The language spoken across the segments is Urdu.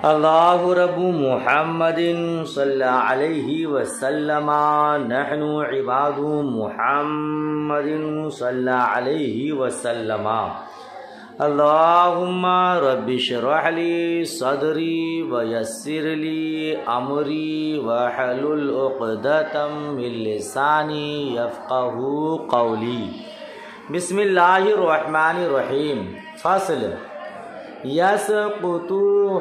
اللہ رب محمد صلی علیہ وسلم نحن عباد محمد صلی علیہ وسلم اللہم رب اشرح لی صدری ویسر لی امری واحلل عقدۃ من لسانی یفقہوا قولی۔ بسم اللہ الرحمن الرحیم۔ فصل یسقط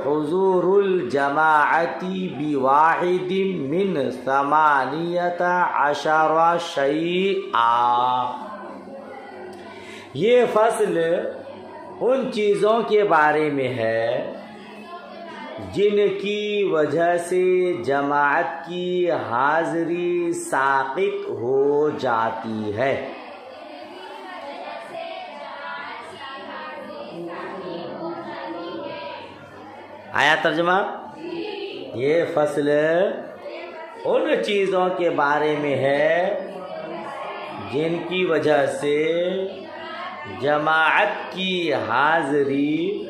حضور الجماعت بواحد من 18 شیئا۔ یہ فصل ان چیزوں کے بارے میں ہے جن کی وجہ سے جماعت کی حاضری ساقط ہو جاتی ہے۔ آیا ترجمہ؟ یہ فصل ان چیزوں کے بارے میں ہے جن کی وجہ سے جماعت کی حاضری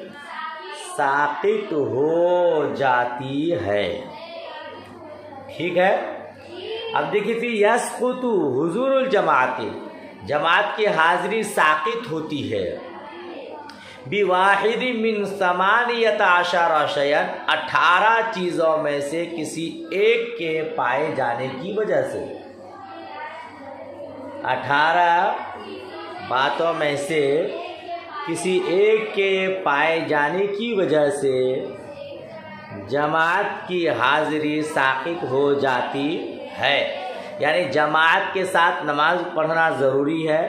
ساقط ہو جاتی ہے۔ ٹھیک ہے، اب دیکھیے پھر یسقط حضور الجماعت، جماعت کی حاضری ساقط ہوتی ہے بواحد من 18 شیئا، 18 چیزوں میں سے کسی ایک کے پائے جانے کی وجہ سے۔ 18 باتوں میں سے کسی ایک کے پائے جانے کی وجہ سے جماعت کی حاضری ساقط ہو جاتی ہے۔ یعنی جماعت کے ساتھ نماز پڑھنا ضروری ہے،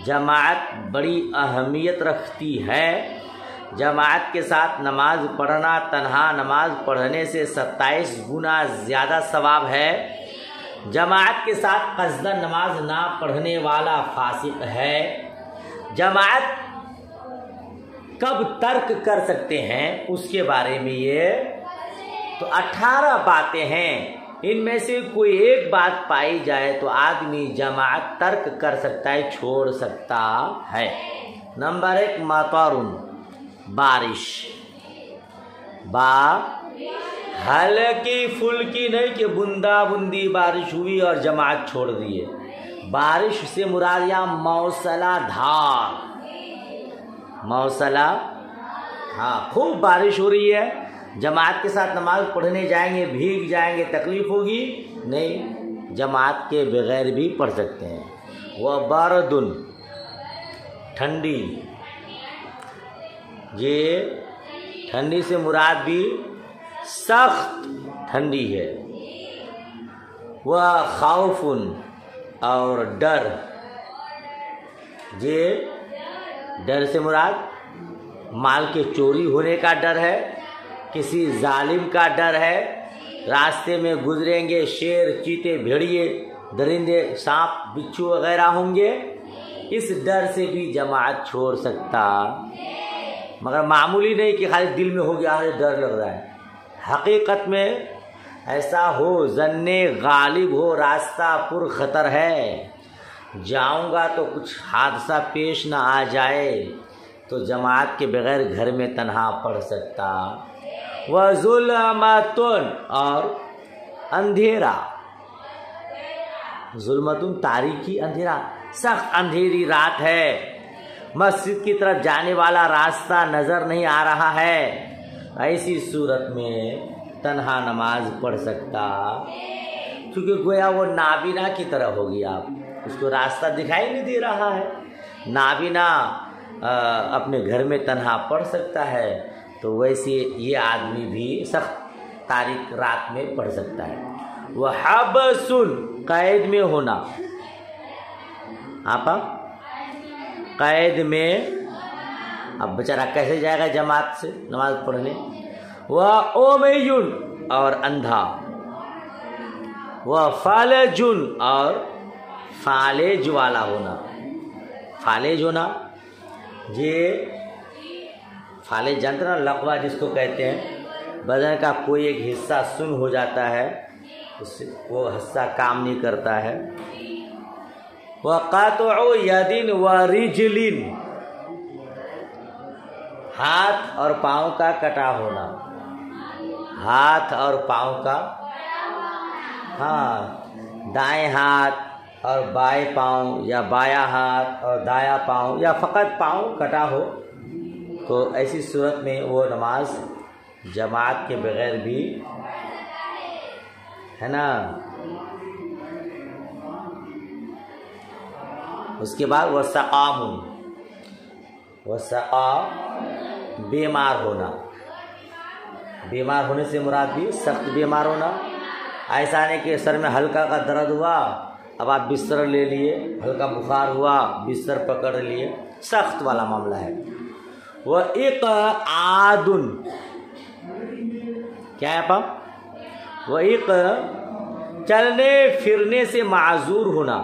جماعت بڑی اہمیت رکھتی ہے، جماعت کے ساتھ نماز پڑھنا تنہا نماز پڑھنے سے 27 گنا زیادہ ثواب ہے۔ جماعت کے ساتھ قصداً نماز نہ پڑھنے والا فاسق ہے۔ جماعت کب ترک کر سکتے ہیں اس کے بارے میں یہ تو 18 باتیں ہیں، ان میں سے کوئی ایک بات پائی جائے تو آدمی جماعت ترک کر سکتا ہے، چھوڑ سکتا ہے۔ نمبر 1 مطر، بارش۔ ہلکی پھلکی نہیں کہ بوندا بوندی بارش ہوئی اور جماعت چھوڑ دیے۔ بارش سے مراد یہاں موسلا دھار، موسلا، ہاں خوب بارش ہو رہی ہے، جماعت کے ساتھ نماز پڑھنے جائیں گے بھیگ جائیں گے، تکلیف ہوگی نہیں، جماعت کے بغیر بھی پڑھ سکتے ہیں۔ وہ باردن، ٹھنڈی، یہ ٹھنڈی سے مراد بھی سخت ٹھنڈی ہے۔ وہ خوف، اور ڈر، یہ ڈر سے مراد مال کے چوری ہونے کا ڈر ہے، کسی ظالم کا ڈر ہے، راستے میں گزریں گے شیر چیتے بھیڑیے درندے سانپ بچھو وغیرہ ہوں گے، اس ڈر سے بھی جماعت چھوڑ سکتا، مگر معمولی نہیں کہ خالی دل میں ہو گیا ہے ڈر لگ رہا ہے، حقیقت میں ایسا ہو ظن غالب ہو راستہ پر خطر ہے، جاؤں گا تو کچھ حادثہ پیش نہ آ جائے تو جماعت کے بغیر گھر میں تنہا پڑھ سکتا۔ وَظُلْمَةٌ، اور اندھیرا، ظلمتن تاریکی، اندھیرا، سخت اندھیری رات ہے، مسجد کی طرف جانے والا راستہ نظر نہیں آ رہا ہے، ایسی صورت میں تنہا نماز پڑھ سکتا، کیونکہ گویا وہ نابینا کی طرح ہوگی، آپ اس کو راستہ دکھائی نہیں دے رہا ہے، نابینا اپنے گھر میں تنہا پڑھ سکتا ہے، تو ویسے یہ آدمی بھی سخت تاریک رات میں پڑھ سکتا ہے۔ وَحَبْسٌ، قید میں ہونا، آپا قید میں، اب بیچارہ کیسے جائے گا جماعت سے نماز پڑھنے۔ وَأُمَيٌّ، اور اندھا۔ وَفَالِجٌ، اور فالج والا ہونا، فالج ہونا، یہ فالج جانتے نا، لقوہ جس کو کہتے ہیں، بدن کا کوئی ایک حصہ سن ہو جاتا ہے، اس سے وہ حصہ کام نہیں کرتا ہے۔ وَقَطْعُ يَدٍ وَرِجْلٍ، ہاتھ اور پاؤں کا کٹا ہونا، ہاتھ اور پاؤں کا، ہاں دائیں ہاتھ اور بائیں پاؤں، یا بایاں ہاتھ اور دایاں پاؤں، یا فقط پاؤں کٹا ہو، تو ایسی صورت میں وہ نماز جماعت کے بغیر بھی ہے نا۔ اس کے بعد وسقام، وسقام بیمار ہونا، بیمار ہونے سے مراد بھی سخت بیمار ہونا، ایسا نہیں کہ سر میں ہلکا کا درد ہوا اب آپ بستر لے لیے، ہلکا بخار ہوا بستر پکڑ لیے، سخت والا معاملہ ہے۔ وہ اقعاد، کیا ہے پا؟ وہ ایک چلنے پھرنے سے معذور ہونا،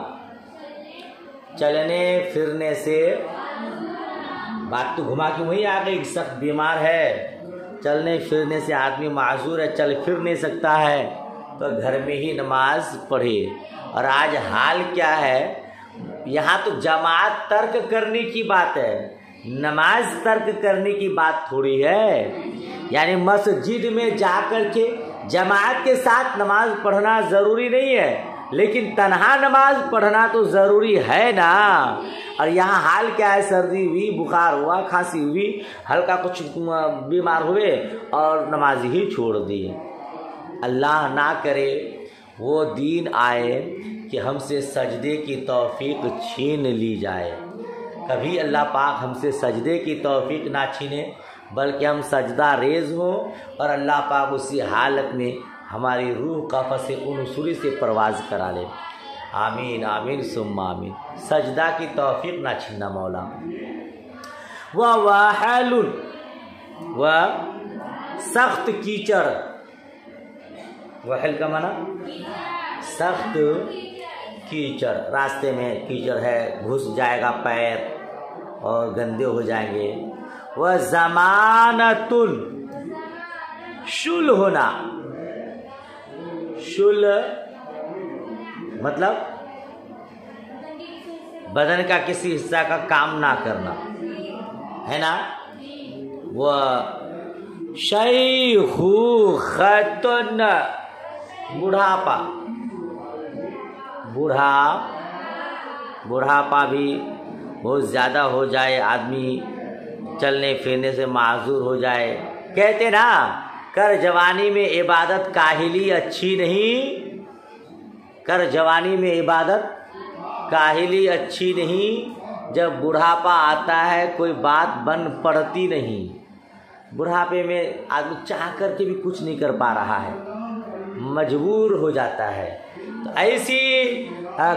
چلنے پھرنے سے، بات تو گھما کے وہی آ گئی، سخت بیمار ہے، چلنے پھرنے سے آدمی معذور ہے، چل پھر نہیں سکتا ہے، تو گھر میں ہی نماز پڑھے۔ اور آج حال کیا ہے، یہاں تو جماعت ترک کرنے کی بات ہے، نماز ترک کرنے کی بات تھوڑی ہے۔ یعنی مسجد میں جا کر کے جماعت کے ساتھ نماز پڑھنا ضروری نہیں ہے، لیکن تنہا نماز پڑھنا تو ضروری ہے نا۔ اور یہاں حال کیا ہے، سردی ہوئی، بخار ہوا، کھانسی ہوئی، ہلکا کچھ بیمار ہوئے اور نماز ہی چھوڑ دی۔ اللہ نہ کرے وہ دین آئے کہ ہم سے سجدے کی توفیق چھین لی جائے۔ کبھی اللہ پاک ہم سے سجدے کی توفیق نہ چھینے، بلکہ ہم سجدہ ریز ہوں اور اللہ پاک اسی حالت میں ہماری روح قفس انصری سے پرواز کرا لے۔ آمین آمین ثم آمین۔ سجدہ کی توفیق نہ چھیننا مولا۔ وَوَحَلٌ، و سخت کیچڑ، وحل کا معنی سخت کیچڑ، راستے میں کیچڑ ہے، گھس جائے گا پیر اور گندے ہو جائیں گے۔ وَزَمَانَةٌ، شل ہونا، شل مطلب بدن کا کسی حصہ کا کام نہ کرنا ہے نا۔ وہ شیخوختن، بڑھاپا، بڑھاپا بھی بہت زیادہ ہو جائے، آدمی چلنے پھرنے سے معذور ہو جائے۔ کہتے نا کر جوانی میں عبادت کاہلی اچھی نہیں، کر جوانی میں عبادت کاہلی اچھی نہیں، جب بڑھاپا آتا ہے کوئی بات بن پڑتی نہیں۔ بڑھاپے میں آدمی چاہ کر کے بھی کچھ نہیں کر پا رہا ہے، مجبور ہو جاتا ہے، تو ایسی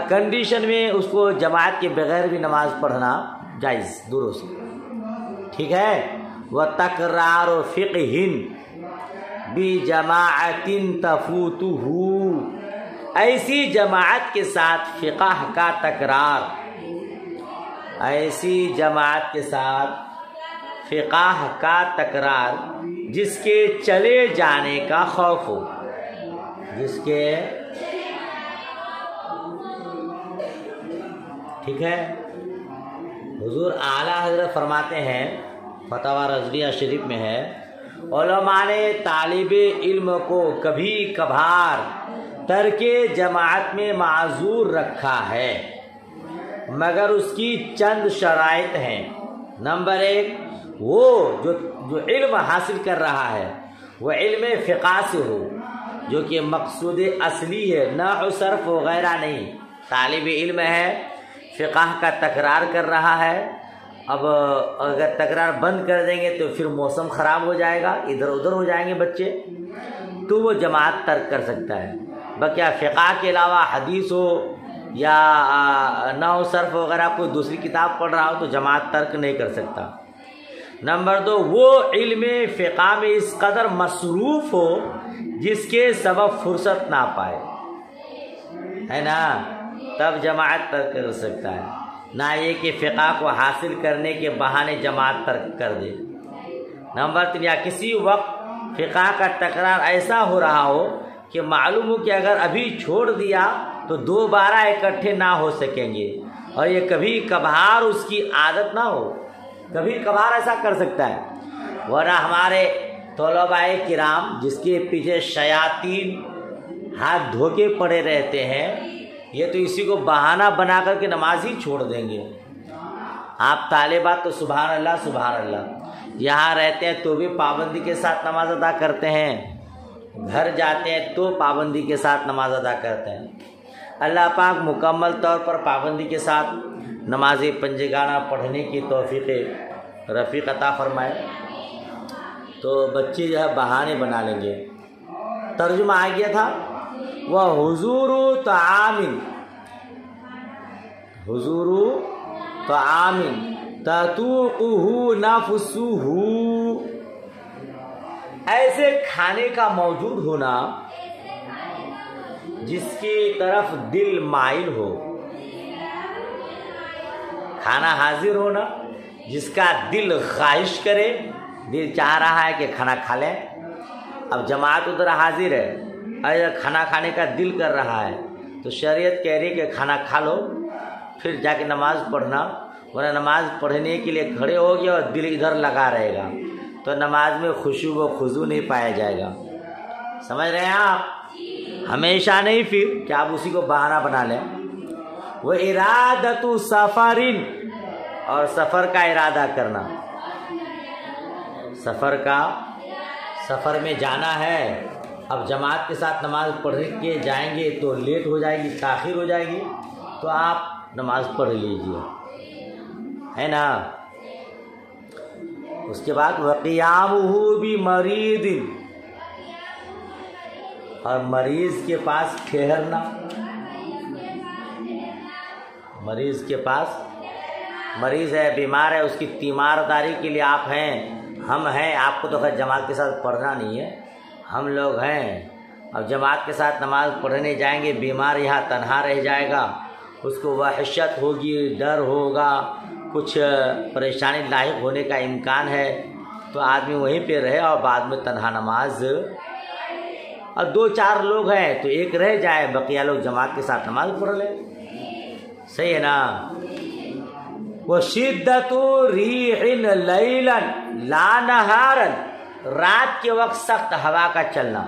کنڈیشن میں اس کو جماعت کے بغیر بھی نماز پڑھنا جائز، درست، ٹھیک ہے۔ وَتَكْرَارُ فِقْهٍ بِجَمَاعَةٍ تَفُوتُهُ، ایسی جماعت کے ساتھ فقہ کا تکرار، ایسی جماعت کے ساتھ فقہ کا تکرار جس کے چلے جانے کا خوف ہو، جس کے، ٹھیک ہے۔ حضور اعلیٰ حضرت فرماتے ہیں، فتاوی رضویہ شریف میں ہے، علماء نے طالب علم کو کبھی کبھار ترک جماعت میں معذور رکھا ہے، مگر اس کی چند شرائط ہیں۔ نمبر 1، وہ جو علم حاصل کر رہا ہے وہ علم فقہ سے ہو، جو کہ مقصود اصلی ہے، نحو صرف وغیرہ نہیں۔ طالب علم ہے، فقہ کا تکرار کر رہا ہے، اب اگر تکرار بند کر دیں گے تو پھر موسم خراب ہو جائے گا، ادھر ادھر ہو جائیں گے بچے، تو وہ جماعت ترک کر سکتا ہے۔ بقیہ فقہ کے علاوہ حدیث ہو یا نحو صرف وغیرہ کوئی دوسری کتاب پڑھ رہا ہو تو جماعت ترک نہیں کر سکتا۔ نمبر 2، وہ علم فقہ میں اس قدر مصروف ہو جس کے سبب فرصت نہ پائے، ہے نا، تب جماعت ترک کر سکتا ہے، نہ یہ کہ فقہ کو حاصل کرنے کے بہانے جماعت ترک کر دے۔ نمبر 3، یا کسی وقت فقہ کا تکرار ایسا ہو رہا ہو کہ معلوم ہو کہ اگر ابھی چھوڑ دیا تو دوبارہ اکٹھے نہ ہو سکیں گے، اور یہ کبھی کبھار اس کی عادت نہ ہو، کبھی کبھار ایسا کر سکتا ہے، ورنہ ہمارے طلباء کرام جس کے پیچھے شیاطین ہاتھ دھو کے پڑے رہتے ہیں، یہ تو اسی کو بہانہ بنا کر کے نماز ہی چھوڑ دیں گے۔ آپ طالبات تو سبحان اللہ سبحان اللہ، یہاں رہتے ہیں تو بھی پابندی کے ساتھ نماز ادا کرتے ہیں، گھر جاتے ہیں تو پابندی کے ساتھ نماز ادا کرتے ہیں۔ اللہ پاک مکمل طور پر پابندی کے ساتھ نماز پنجگانہ پڑھنے کی توفیق رفیق عطا فرمائے۔ تو بچے جو ہے بہانے بنا لیں گے۔ ترجمہ آ گیا تھا، وَحُضُورُ طَعَامٍ، حضور طعام تَتُوقُهُ نَفْسُهُ، ایسے کھانے کا موجود ہونا جس کی طرف دل مائل ہو، کھانا حاضر ہونا جس کا دل خواہش کرے، دل چاہ رہا ہے کہ کھانا کھا لیں۔ اب جماعت ادھر حاضر ہے، اگر کھانا کھانے کا دل کر رہا ہے تو شریعت کہہ رہی ہے کہ کھانا کھا لو پھر جا کے نماز پڑھنا، ورنہ نماز پڑھنے کے لیے کھڑے ہو گیا اور دل ادھر لگا رہے گا تو نماز میں خشوع و خضوع نہیں پایا جائے گا۔ سمجھ رہے ہیں آپ؟ ہمیشہ نہیں پھر کہ آپ اسی کو بہانہ بنا لیں۔ وَإِرَادَةُ سَفَرٍ، اور سفر کا ارادہ کرنا، سفر میں جانا ہے، اب جماعت کے ساتھ نماز پڑھ کے جائیں گے تو لیٹ ہو جائے گی، تاخیر ہو جائے گی، تو آپ نماز پڑھ لیجئے، ہے نا۔ اس کے بعد وَقِيَامُهُ بِمَرِيضٍ، اور مریض کے پاس ٹھہرنا، مریض کے پاس، مریض ہے، بیمار ہے، اس کی تیمارداری کے لیے آپ ہیں، ہم ہیں، آپ کو تو خیر جماعت کے ساتھ پڑھنا نہیں ہے، ہم لوگ ہیں، اب جماعت کے ساتھ نماز پڑھنے جائیں گے، بیمار یہاں تنہا رہ جائے گا، اس کو وحشت ہوگی، ڈر ہوگا، کچھ پریشانی لاحق ہونے کا امکان ہے، تو آدمی وہیں پہ رہے اور بعد میں تنہا نماز، اور 2-4 لوگ ہیں تو ایک رہ جائے، بقیہ لوگ جماعت کے ساتھ نماز پڑھ لیں، صحیح ہے نا۔ وَشِدَّةُ رِيحٍ لَيْلًا لَا نَهَارًا، رات کے وقت سخت ہوا کا چلنا،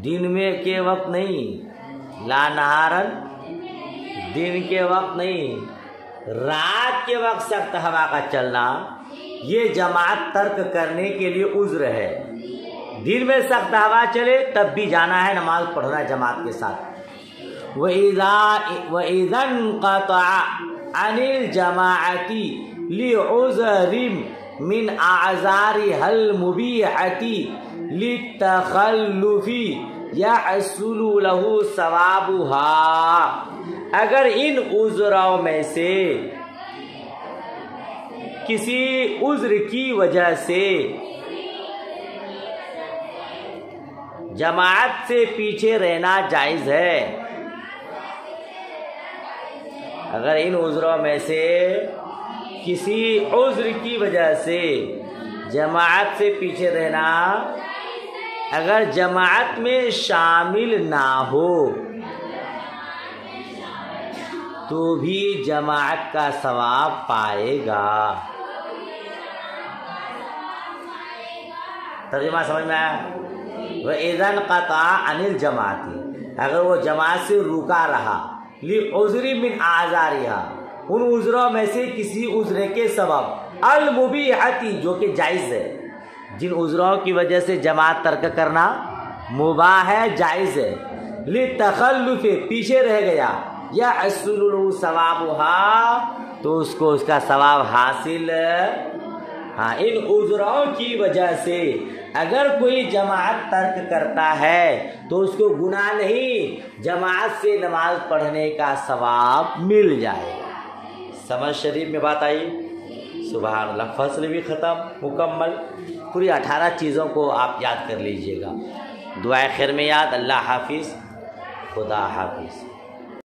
دن میں کے وقت نہیں، لا نہارن، دن کے وقت نہیں، رات کے وقت سخت ہوا کا چلنا، یہ جماعت ترک کرنے کے لیے عذر ہے۔ دن میں سخت ہوا چلے تب بھی جانا ہے نماز پڑھنا جماعت کے ساتھ۔ وَإِذَا انْقَطَعَ عَنِ الْجَمَاعَةِ لِعُذْرٍ مِنْ أَعْذَارِهَا الْمُبِيحَةِ لِلتَّخَلُّفِ يَحْصُلُ لَهُ ثَوَابُهَا، اگر ان عذروں میں سے کسی عذر کی وجہ سے جماعت سے پیچھے رہنا جائز ہے، اگر ان عذروں میں سے کسی عذر کی وجہ سے جماعت سے پیچھے رہنا اگر جماعت میں شامل نہ ہو تو بھی جماعت کا ثواب پائے گا۔ ترجمہ سمجھ میں آیا؟ وَإِذَا انْقَطَعَ عَنِ الْجَمَاعَةِ، اگر وہ جماعت سے رکا رہا، لِعُذْرٍ مِنْ أَعْذَارِهَا، ان عذروں میں سے کسی عذر کے سبب، الْمُبِيحَةِ، جو کہ جائز ہے، جن عذروں کی وجہ سے جماعت ترک کرنا مباح ہے، جائز ہے، لِلتَّخَلُّفِ، پیچھے رہ گیا، يَحْصُلُ لَهُ ثَوَابُهَا، تو اس کو اس کا ثواب حاصل، ہاں، ان عذروں کی وجہ سے اگر کوئی جماعت ترک کرتا ہے تو اس کو گناہ نہیں، جماعت سے نماز پڑھنے کا ثواب مل جائے گا۔ سمجھ شریف میں بات آئی؟ سبحان اللہ۔ فصل بھی ختم، مکمل، پوری 18 چیزوں کو آپ یاد کر لیجئے گا۔ دعائے خیر میں یاد۔ اللہ حافظ، خدا حافظ۔